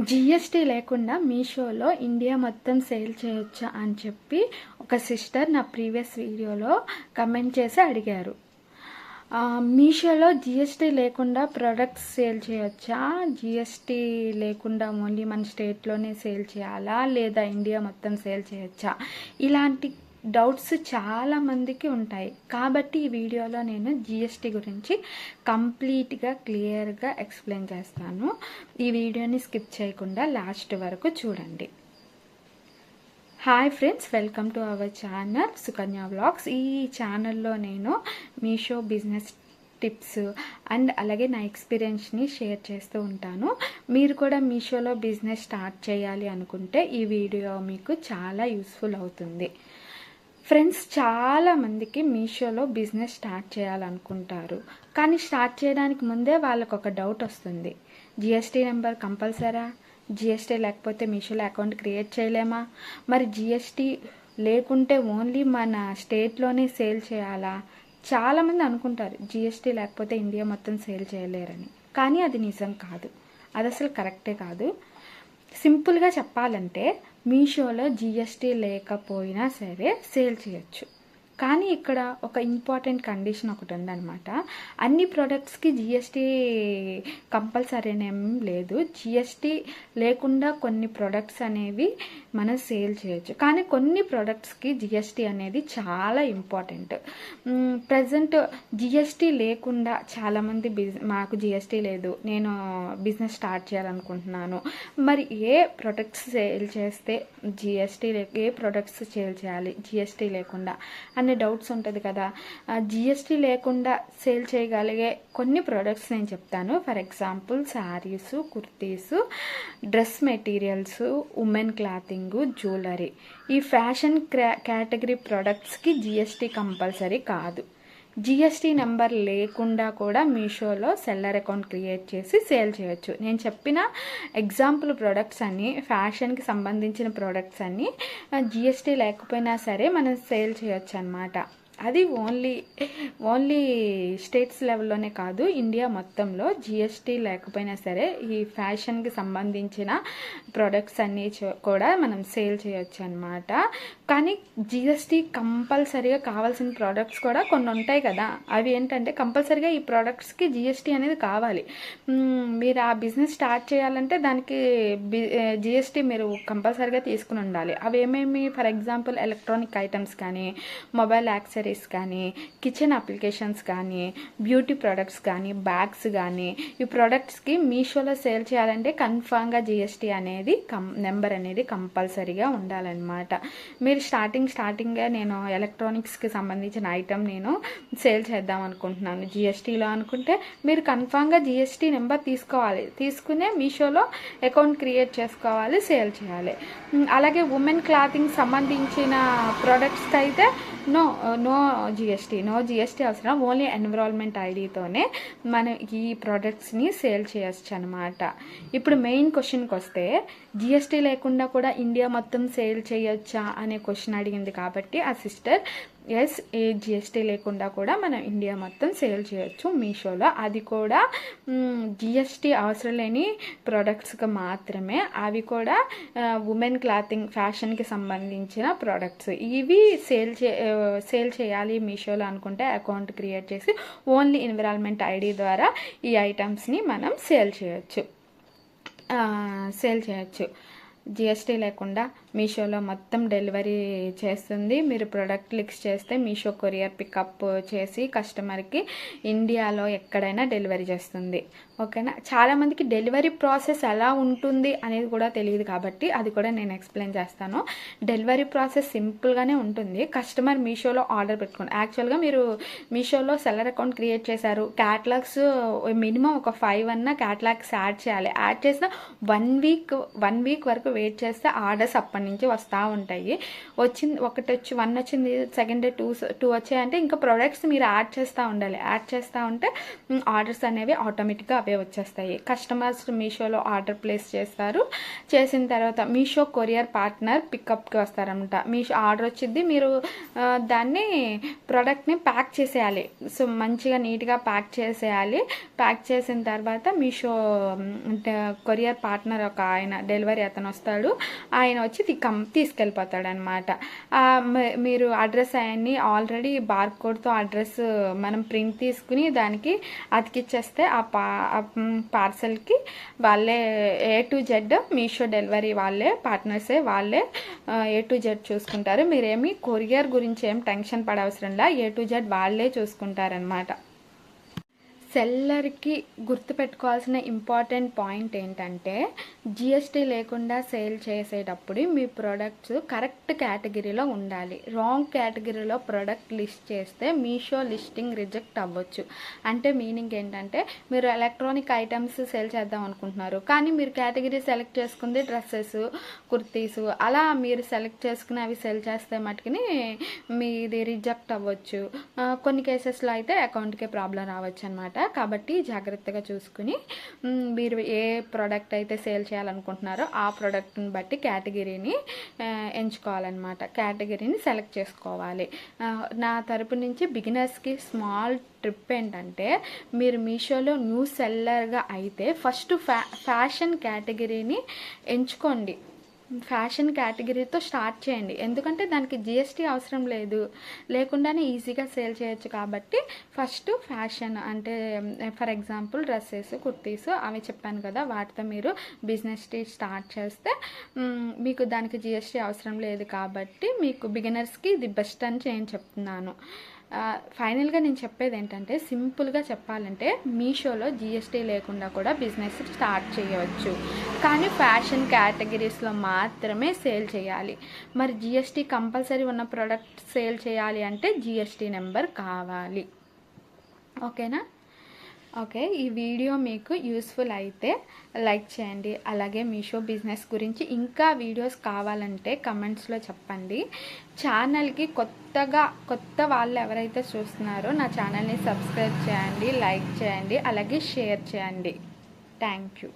GST లేకుండా మీషోలో India మొత్తం సేల్ చేయొచ్చా అని చెప్పి ఒక సిస్టర్ నా ప్రీవియస్ వీడియోలో కమెంట్ చేసి అడిగారు. మీషోలో జిఎస్టీ లేకుండా ప్రొడక్ట్స్ సేల్ చేయొచ్చా, జిఎస్టీ లేకుండా ఓన్లీ మన స్టేట్లోనే సేల్ చేయాలా, లేదా ఇండియా మొత్తం సేల్ చేయొచ్చా, ఇలాంటి డౌట్స్ చాలామందికి ఉంటాయి. కాబట్టి ఈ వీడియోలో నేను జిఎస్టీ గురించి కంప్లీట్గా క్లియర్గా ఎక్స్ప్లెయిన్ చేస్తాను. ఈ వీడియోని స్కిప్ చేయకుండా లాస్ట్ వరకు చూడండి. Hi friends, welcome to our channel Sukanya vlogs. ఈ ఛానల్లో నేను మీషో బిజినెస్ టిప్స్ అండ్ అలాగే నా ఎక్స్పీరియన్స్ని షేర్ చేస్తూ ఉంటాను. మీరు కూడా మీషోలో బిజినెస్ స్టార్ట్ చేయాలి అనుకుంటే ఈ వీడియో మీకు చాలా యూస్ఫుల్ అవుతుంది. ఫ్రెండ్స్, చాలామందికి మీషోలో బిజినెస్ స్టార్ట్ చేయాలనుకుంటారు, కానీ స్టార్ట్ చేయడానికి ముందే వాళ్ళకు ఒక డౌట్ వస్తుంది. GST number కంపల్సరా? జిఎస్టీ లేకపోతే మీషోలో అకౌంట్ క్రియేట్ చేయలేమా? మరి జిఎస్టీ లేకుంటే ఓన్లీ మన స్టేట్లోనే సేల్ చేయాలా? చాలామంది అనుకుంటారు జిఎస్టీ లేకపోతే ఇండియా మొత్తం సేల్ చేయలేరని. కానీ అది నిజం కాదు, అది అసలు కరెక్టే కాదు. సింపుల్గా చెప్పాలంటే మీషోలో జిఎస్టీ లేకపోయినా సరే సేల్ చేయొచ్చు. కానీ ఇక్కడ ఒక ఇంపార్టెంట్ కండిషన్ ఒకటి ఉందన్నమాట. అన్ని ప్రోడక్ట్స్కి జిఎస్టీ కంపల్సరీనేం లేదు. జిఎస్టీ లేకుండా కొన్ని ప్రోడక్ట్స్ అనేవి మనం సేల్ చేయొచ్చు, కానీ కొన్ని ప్రోడక్ట్స్కి జిఎస్టీ అనేది చాలా ఇంపార్టెంట్. ప్రజెంట్ జిఎస్టీ లేకుండా చాలామంది మాకు జిఎస్టీ లేదు, నేను బిజినెస్ స్టార్ట్ చేయాలనుకుంటున్నాను, మరి ఏ ప్రోడక్ట్స్ సేల్ చేస్తే ఏ ప్రోడక్ట్స్ సేల్ చేయాలి జిఎస్టీ లేకుండా అనే డౌట్స్ ఉంటుంది కదా. జిఎస్టీ లేకుండా సేల్ చేయగలిగే కొన్ని ప్రోడక్ట్స్ నేను చెప్తాను. For example saris, kurtis, dress materials, women clothing, jewellery. ఈ ఫ్యాషన్ కేటగిరీ ప్రోడక్ట్స్కి జిఎస్టీ కంపల్సరీ కాదు. జిఎస్టీ నెంబర్ లేకుండా కూడా మీషోలో సెల్లర్ అకౌంట్ క్రియేట్ చేసి సేల్ చేయొచ్చు. నేను చెప్పిన ఎగ్జాంపుల్ ప్రోడక్ట్స్ అన్నీ, ఫ్యాషన్కి సంబంధించిన ప్రోడక్ట్స్ అన్నీ జిఎస్టీ లేకపోయినా సరే మనం సేల్ చేయొచ్చు అన్నమాట. అది ఓన్లీ స్టేట్స్ లెవెల్లోనే కాదు, ఇండియా మొత్తంలో జిఎస్టీ లేకపోయినా సరే ఈ ఫ్యాషన్కి సంబంధించిన ప్రోడక్ట్స్ అన్నీ కూడా మనం సేల్ చేయొచ్చు అన్నమాట. కానీ జిఎస్టీ కంపల్సరీగా కావాల్సిన ప్రోడక్ట్స్ కూడా కొన్ని ఉంటాయి కదా. అవి ఏంటంటే కంపల్సరీగా ఈ ప్రోడక్ట్స్కి జిఎస్టీ అనేది కావాలి. మీరు ఆ బిజినెస్ స్టార్ట్ చేయాలంటే దానికి జిఎస్టీ మీరు కంపల్సరీగా తీసుకుని ఉండాలి. అవి ఏమేమి? ఫర్ ఎగ్జాంపుల్ ఎలక్ట్రానిక్ ఐటమ్స్ కానీ, మొబైల్ యాక్సెసరీస్ కానీ, కిచెన్ అప్లికేషన్స్ కానీ, బ్యూటీ ప్రొడక్ట్స్ కానీ, బ్యాగ్స్ కానీ, ఈ ప్రొడక్ట్స్కి మీషోలో సేల్ చేయాలంటే కన్ఫామ్గా జిఎస్టీ అనేది నెంబర్ అనేది కంపల్సరీగా ఉండాలన్నమాట. మీరు స్టార్టింగ్గా నేను ఎలక్ట్రానిక్స్కి సంబంధించిన ఐటమ్ నేను సేల్ చేద్దాం అనుకుంటున్నాను జిఎస్టీలో అనుకుంటే మీరు కన్ఫామ్గా జిఎస్టీ నెంబర్ తీసుకోవాలి. తీసుకునే మీషోలో అకౌంట్ క్రియేట్ చేసుకోవాలి, సేల్ చేయాలి. అలాగే ఉమెన్ క్లాతింగ్ సంబంధించిన ప్రోడక్ట్స్కి అయితే నో జిఎస్టీ అవసరం. ఓన్లీ ఎన్విరాన్మెంట్ ఐడితోనే మనం ఈ ప్రోడక్ట్స్ని సేల్ చేయొచ్చు అనమాట. ఇప్పుడు మెయిన్ క్వశ్చన్కి వస్తే, జిఎస్టీ లేకుండా కూడా ఇండియా మొత్తం సేల్ చేయొచ్చా అనే క్వశ్చన్ అడిగింది. కాబట్టి ఆ సిస్టర్ ఎస్, ఏ జిఎస్టీ లేకుండా కూడా మనం ఇండియా మొత్తం సేల్ చేయొచ్చు మీషోలో. అది కూడా జిఎస్టీ అవసరం లేని ప్రోడక్ట్స్కి మాత్రమే. అవి కూడా ఉమెన్ క్లాతింగ్, ఫ్యాషన్కి సంబంధించిన ప్రోడక్ట్స్. ఇవి సేల్ చేయాలి మీషోలో అనుకుంటే అకౌంట్ క్రియేట్ చేసి ఓన్లీ ఎన్విరాన్మెంట్ ఐడి ద్వారా ఈ ఐటమ్స్ని మనం సేల్ చేయొచ్చు. జిఎస్టీ లేకుండా మీషోలో మొత్తం డెలివరీ చేస్తుంది. మీరు ప్రోడక్ట్ లిక్స్ చేస్తే మీషో కొరియర్ పికప్ చేసి కస్టమర్కి ఇండియాలో ఎక్కడైనా డెలివరీ చేస్తుంది. ఓకేనా? చాలామందికి డెలివరీ ప్రాసెస్ ఎలా ఉంటుంది అనేది కూడా తెలియదు, కాబట్టి అది కూడా నేను ఎక్స్ప్లెయిన్ చేస్తాను. డెలివరీ ప్రాసెస్ సింపుల్గానే ఉంటుంది. కస్టమర్ మీషోలో ఆర్డర్ పెట్టుకోండి. యాక్చువల్గా మీరు మీషోలో సెల్లర్ అకౌంట్ క్రియేట్ చేశారు, క్యాటలాగ్స్ మినిమం ఒక 5 అన్న క్యాటలాగ్స్ యాడ్ చేయాలి. యాడ్ చేసిన 1 వీక్ వరకు వెయిట్ చేస్తే ఆర్డర్స్ అప్పటి నుంచి వస్తూ ఉంటాయి. వన్ వచ్చింది, సెకండ్ డే టూ వచ్చాయంటే ఇంకా ప్రొడక్ట్స్ మీరు యాడ్ చేస్తూ ఉండాలి. యాడ్ చేస్తూ ఉంటే ఆర్డర్స్ అనేవి ఆటోమేటిక్గా అవే వచ్చేస్తాయి. కస్టమర్స్ మీషోలో ఆర్డర్ ప్లేస్ చేస్తారు. చేసిన తర్వాత మీషో కొరియర్ పార్ట్నర్ పికప్కి వస్తారనమాట. మీషో ఆర్డర్ వచ్చింది, మీరు దాన్ని ప్రోడక్ట్ని ప్యాక్ చేసేయాలి. సో మంచిగా నీట్గా ప్యాక్ చేసేయాలి. ప్యాక్ చేసిన తర్వాత మీషో కొరియర్ పార్ట్నర్ ఒక ఆయన డెలివరీ అతను వస్తాడు. ఆయన వచ్చి తీసుకెళ్ళిపోతాడు అనమాట. మీరు అడ్రస్ అవన్నీ ఆల్రెడీ బార్కోడ్తో అడ్రస్ మనం ప్రింట్ తీసుకుని దానికి అతికిచ్చేస్తే ఆ పార్సల్కి వాళ్ళే A to Z Meesho delivery వాళ్ళే పార్ట్నర్సే వాళ్ళే A to Z చూసుకుంటారు. మీరేమి కొరియర్ గురించి ఏం టెన్షన్ పడవసరంలా, A to Z వాళ్ళే చూసుకుంటారనమాట. సెల్లర్కి గుర్తుపెట్టుకోవాల్సిన ఇంపార్టెంట్ పాయింట్ ఏంటంటే జిఎస్టీ లేకుండా సేల్ చేసేటప్పుడు మీ ప్రోడక్ట్స్ కరెక్ట్ కేటగిరీలో ఉండాలి. రాంగ్ కేటగిరీలో ప్రోడక్ట్ లిస్ట్ చేస్తే మీషో లిస్టింగ్ రిజెక్ట్ అవ్వచ్చు. అంటే మీనింగ్ ఏంటంటే మీరు ఎలక్ట్రానిక్ ఐటమ్స్ సేల్ చేద్దాం అనుకుంటున్నారు, కానీ మీరు కేటగిరీ సెలెక్ట్ చేసుకుంది డ్రెస్సెస్, కుర్తీస్, అలా మీరు సెలెక్ట్ చేసుకుని అవి సేల్ చేస్తే మటుకుని మీది రిజెక్ట్ అవ్వచ్చు. కొన్ని కేసెస్లో అయితే అకౌంట్కే ప్రాబ్లం రావచ్చు అనమాట. కాబట్టి జాగ్రత్తగా చూసుకుని మీరు ఏ ప్రోడక్ట్ అయితే సేల్ చేయాలనుకుంటున్నారో ఆ ప్రోడక్ట్ని బట్టి కేటగిరీని ఎంచుకోవాలన్నమాట. కేటగిరీని సెలెక్ట్ చేసుకోవాలి. నా తరపు నుంచి బిగినర్స్కి స్మాల్ ట్రిప్ ఏంటంటే మీరు మీషోలో న్యూ సెల్లర్గా అయితే ఫస్ట్ ఫ్యాషన్ కేటగిరీని ఎంచుకోండి. ఫ్యాషన్ కేటగిరీతో స్టార్ట్ చేయండి. ఎందుకంటే దానికి జిఎస్టీ అవసరం లేకుండానే ఈజీగా సేల్ చేయొచ్చు. కాబట్టి ఫస్ట్ ఫ్యాషన్ అంటే ఫర్ ఎగ్జాంపుల్ డ్రెస్సెస్, కుర్తీస్ అవి చెప్పాను కదా, వాటితో మీరు బిజినెస్ స్టార్ట్ చేస్తే మీకు దానికి జిఎస్టీ అవసరం లేదు. కాబట్టి మీకు బిగినర్స్కి ది బెస్ట్ అని నేను చెప్తున్నాను. ఫైనల్గా నేను చెప్పేది ఏంటంటే సింపుల్గా చెప్పాలంటే మీషోలో జిఎస్టీ లేకుండా కూడా బిజినెస్ స్టార్ట్ చేయవచ్చు. కానీ ఫ్యాషన్ కేటగిరీస్లో మాత్రమే సేల్ చేయాలి. మరి జిఎస్టీ కంపల్సరీ ఉన్న ప్రోడక్ట్ సేల్ చేయాలి అంటే జిఎస్టీ నెంబర్ కావాలి. ఓకేనా? ఓకే, ఈ వీడియో మీకు యూస్ఫుల్ అయితే లైక్ చేయండి. అలాగే మీషో బిజినెస్ గురించి ఇంకా వీడియోస్ కావాలంటే కమెంట్స్లో చెప్పండి. ఛానల్కి కొత్త వాళ్ళు ఎవరైతే చూస్తున్నారో నా ఛానల్ని సబ్స్క్రైబ్ చేయండి, లైక్ చేయండి, అలాగే షేర్ చేయండి. Thank you.